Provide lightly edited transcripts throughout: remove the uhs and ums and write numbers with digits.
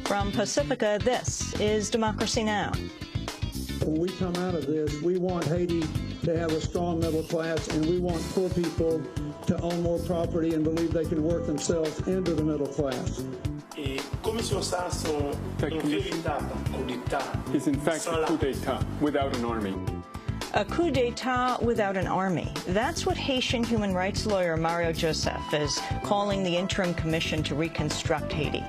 From Pacifica, this is Democracy Now! When we come out of this, we want Haiti to have a strong middle class, and we want poor people to own more property and believe they can work themselves into the middle class. Is in fact a coup d'etat without an army. A coup d'etat without an army. That's what Haitian human rights lawyer Mario Joseph is calling the interim commission to reconstruct Haiti.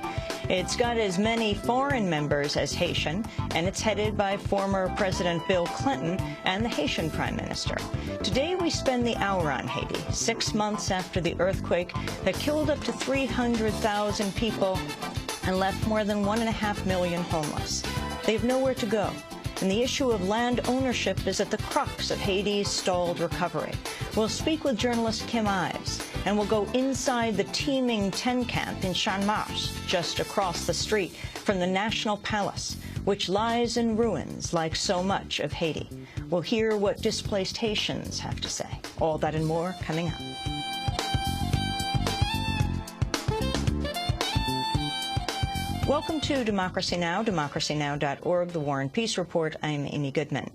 It's got as many foreign members as Haitian, and it's headed by former President Bill Clinton and the Haitian Prime Minister. Today we spend the hour on Haiti, 6 months after the earthquake that killed up to 300,000 people and left more than 1.5 million homeless. They have nowhere to go. And the issue of land ownership is at the crux of Haiti's stalled recovery. We'll speak with journalist Kim Ives, and we'll go inside the teeming tent camp in Chanmas, just across the street from the National Palace, which lies in ruins like so much of Haiti. We'll hear what displaced Haitians have to say. All that and more coming up. Welcome to Democracy Now!, democracynow.org, The War and Peace Report. I'm Amy Goodman.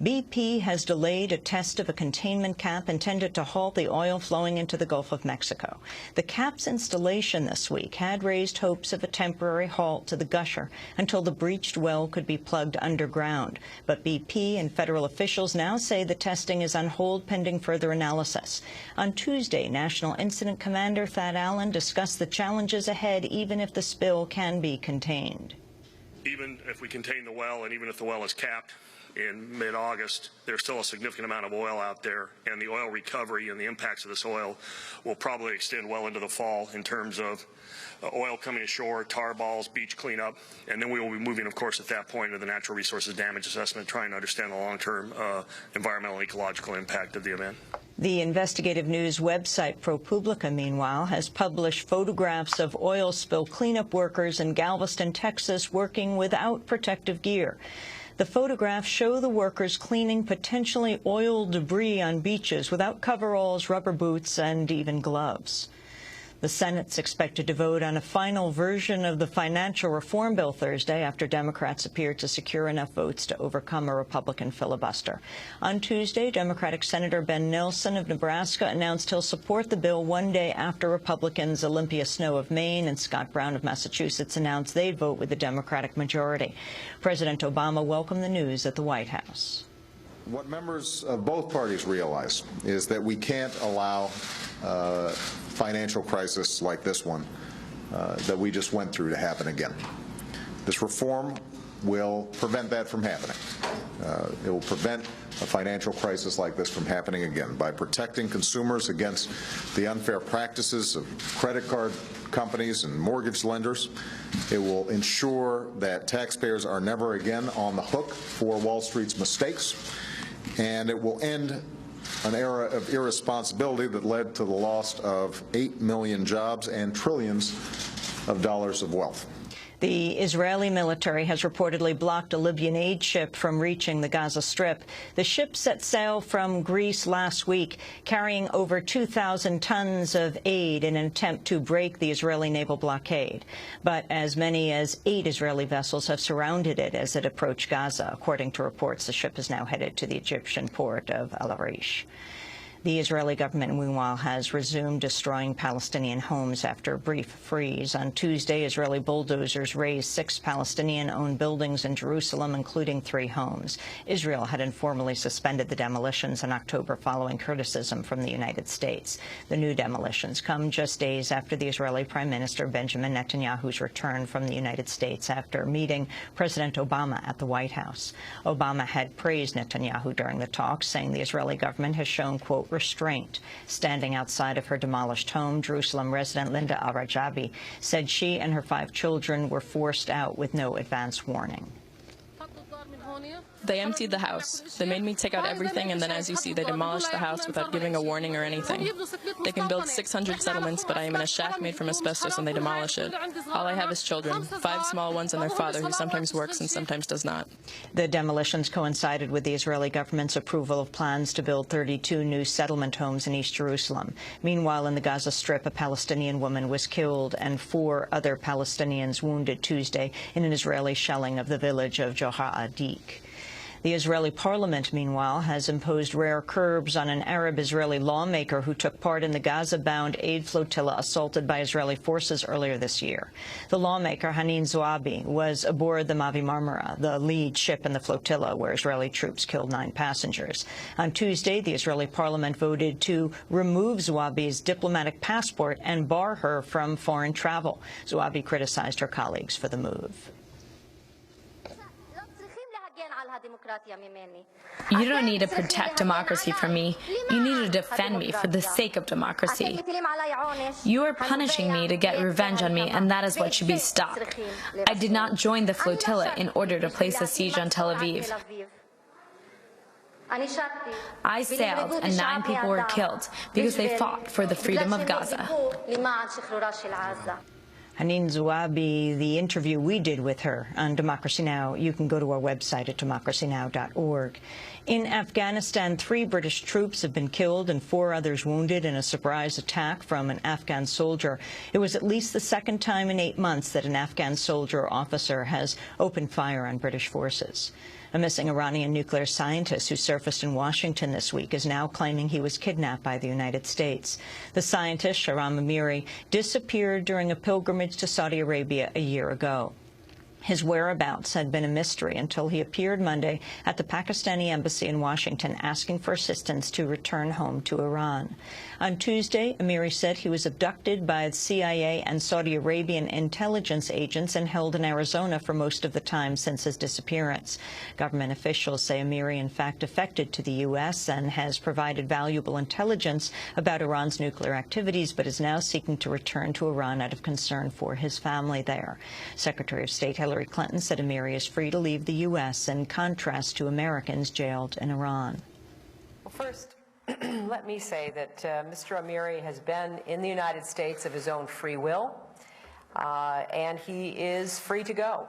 BP has delayed a test of a containment cap intended to halt the oil flowing into the Gulf of Mexico. The cap's installation this week had raised hopes of a temporary halt to the Gusher until the breached well could be plugged underground. But BP and federal officials now say the testing is on hold pending further analysis. On Tuesday, National Incident Commander Thad Allen discussed the challenges ahead even if the spill can be contained. Even if we contain the well, and even if the well is capped in mid-August, there's still a significant amount of oil out there, and the oil recovery and the impacts of this oil will probably extend well into the fall in terms of oil coming ashore, tar balls, beach cleanup, and then we will be moving, of course, at that point to the natural resources damage assessment, trying to understand the long-term environmental and ecological impact of the event. The investigative news website ProPublica, meanwhile, has published photographs of oil spill cleanup workers in Galveston, Texas, working without protective gear. The photographs show the workers cleaning potentially oil debris on beaches without coveralls, rubber boots, and even gloves. The Senate's expected to vote on a final version of the financial reform bill Thursday after Democrats appeared to secure enough votes to overcome a Republican filibuster. On Tuesday, Democratic Senator Ben Nelson of Nebraska announced he'll support the bill one day after Republicans Olympia Snowe of Maine and Scott Brown of Massachusetts announced they'd vote with the Democratic majority. President Obama welcomed the news at the White House. What members of both parties realize is that we can't allow financial crisis like this one that we just went through to happen again. This reform will prevent that from happening. It will prevent a financial crisis like this from happening again by protecting consumers against the unfair practices of credit card companies and mortgage lenders. It will ensure that taxpayers are never again on the hook for Wall Street's mistakes. And it will end an era of irresponsibility that led to the loss of 8 million jobs and trillions of dollars of wealth. The Israeli military has reportedly blocked a Libyan aid ship from reaching the Gaza Strip. The ship set sail from Greece last week, carrying over 2,000 tons of aid in an attempt to break the Israeli naval blockade. But as many as 8 Israeli vessels have surrounded it as it approached Gaza. According to reports, the ship is now headed to the Egyptian port of Al Arish. The Israeli government, meanwhile, has resumed destroying Palestinian homes after a brief freeze. On Tuesday, Israeli bulldozers razed 6 Palestinian-owned buildings in Jerusalem, including 3 homes. Israel had informally suspended the demolitions in October following criticism from the United States. The new demolitions come just days after the Israeli Prime Minister Benjamin Netanyahu's return from the United States after meeting President Obama at the White House. Obama had praised Netanyahu during the talks, saying the Israeli government has shown, quote, restraint. Standing outside of her demolished home, Jerusalem resident Linda al-Rajabi said she and her 5 children were forced out with no advance warning. They emptied the house. They made me take out everything, and then, as you see, they demolished the house without giving a warning or anything. They can build 600 settlements, but I am in a shack made from asbestos, and they demolish it. All I have is children, 5 small ones and their father, who sometimes works and sometimes does not. The demolitions coincided with the Israeli government's approval of plans to build 32 new settlement homes in East Jerusalem. Meanwhile, in the Gaza Strip, a Palestinian woman was killed and 4 other Palestinians wounded Tuesday in an Israeli shelling of the village of Johar Adik. The Israeli parliament, meanwhile, has imposed rare curbs on an Arab-Israeli lawmaker who took part in the Gaza-bound aid flotilla assaulted by Israeli forces earlier this year. The lawmaker, Hanin Zouabi, was aboard the Mavi Marmara, the lead ship in the flotilla, where Israeli troops killed 9 passengers. On Tuesday, the Israeli parliament voted to remove Zouabi's diplomatic passport and bar her from foreign travel. Zouabi criticized her colleagues for the move. You don't need to protect democracy from me. You need to defend me for the sake of democracy. You are punishing me to get revenge on me, and that is what should be stopped. I did not join the flotilla in order to place a siege on Tel Aviv. I sailed, and 9 people were killed because they fought for the freedom of Gaza. Hanin Zouabi, the interview we did with her on Democracy Now! You can go to our website at democracynow.org. In Afghanistan, 3 British troops have been killed and 4 others wounded in a surprise attack from an Afghan soldier. It was at least the 2nd time in 8 months that an Afghan soldier or officer has opened fire on British forces. A missing Iranian nuclear scientist who surfaced in Washington this week is now claiming he was kidnapped by the United States. The scientist, Shahram Amiri, disappeared during a pilgrimage to Saudi Arabia a year ago. His whereabouts had been a mystery until he appeared Monday at the Pakistani embassy in Washington asking for assistance to return home to Iran. On Tuesday, Amiri said he was abducted by the CIA and Saudi Arabian intelligence agents and held in Arizona for most of the time since his disappearance. Government officials say Amiri, in fact, defected to the U.S. and has provided valuable intelligence about Iran's nuclear activities, but is now seeking to return to Iran out of concern for his family there. Secretary of State Hillary Clinton said Amiri is free to leave the U.S. in contrast to Americans jailed in Iran. Well, first, let me say that Mr. Amiri has been in the United States of his own free will, and he is free to go.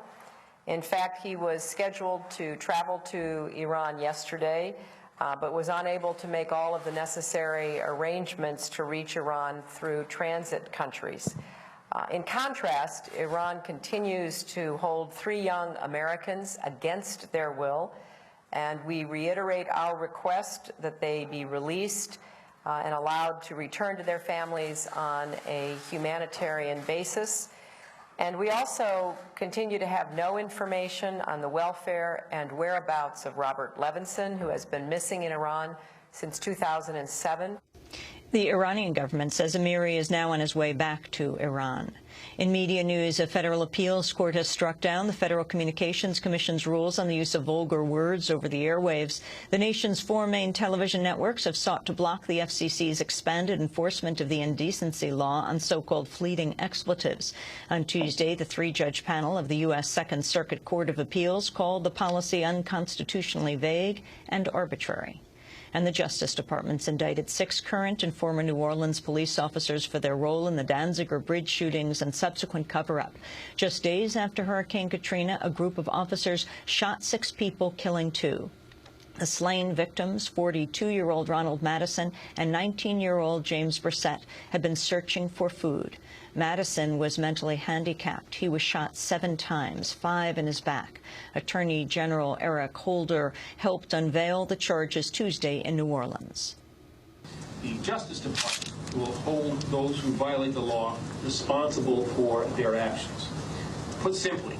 In fact, he was scheduled to travel to Iran yesterday, but was unable to make all of the necessary arrangements to reach Iran through transit countries. In contrast, Iran continues to hold 3 young Americans against their will, and we reiterate our request that they be released and allowed to return to their families on a humanitarian basis. And we also continue to have no information on the welfare and whereabouts of Robert Levinson, who has been missing in Iran since 2007. The Iranian government says Amiri is now on his way back to Iran. In media news, a federal appeals court has struck down the Federal Communications Commission's rules on the use of vulgar words over the airwaves. The nation's 4 main television networks have sought to block the FCC's expanded enforcement of the Indecency law on so-called fleeting expletives. On Tuesday, the 3-judge panel of the U.S. Second Circuit Court of Appeals called the policy unconstitutionally vague and arbitrary. And the Justice Department's indicted 6 current and former New Orleans police officers for their role in the Danziger bridge shootings and subsequent cover-up. Just days after Hurricane Katrina, a group of officers shot 6 people, killing 2. The slain victims, 42-year-old Ronald Madison and 19-year-old James Brissett, had been searching for food. Madison was mentally handicapped. He was shot 7 times, 5 in his back. Attorney General Eric Holder helped unveil the charges Tuesday in New Orleans. The Justice Department will hold those who violate the law responsible for their actions. Put simply,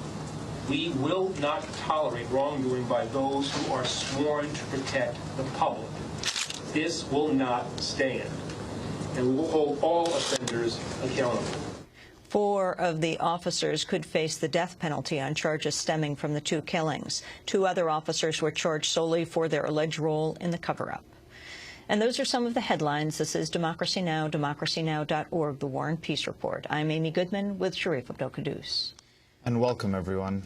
we will not tolerate wrongdoing by those who are sworn to protect the public. This will not stand, and we will hold all offenders accountable. 4 of the officers could face the death penalty on charges stemming from the 2 killings. 2 other officers were charged solely for their alleged role in the cover-up. And those are some of the headlines. This is Democracy Now!, democracynow.org, the War and Peace Report. I'm Amy Goodman with Sharif Abdel-Quddus. And welcome, everyone.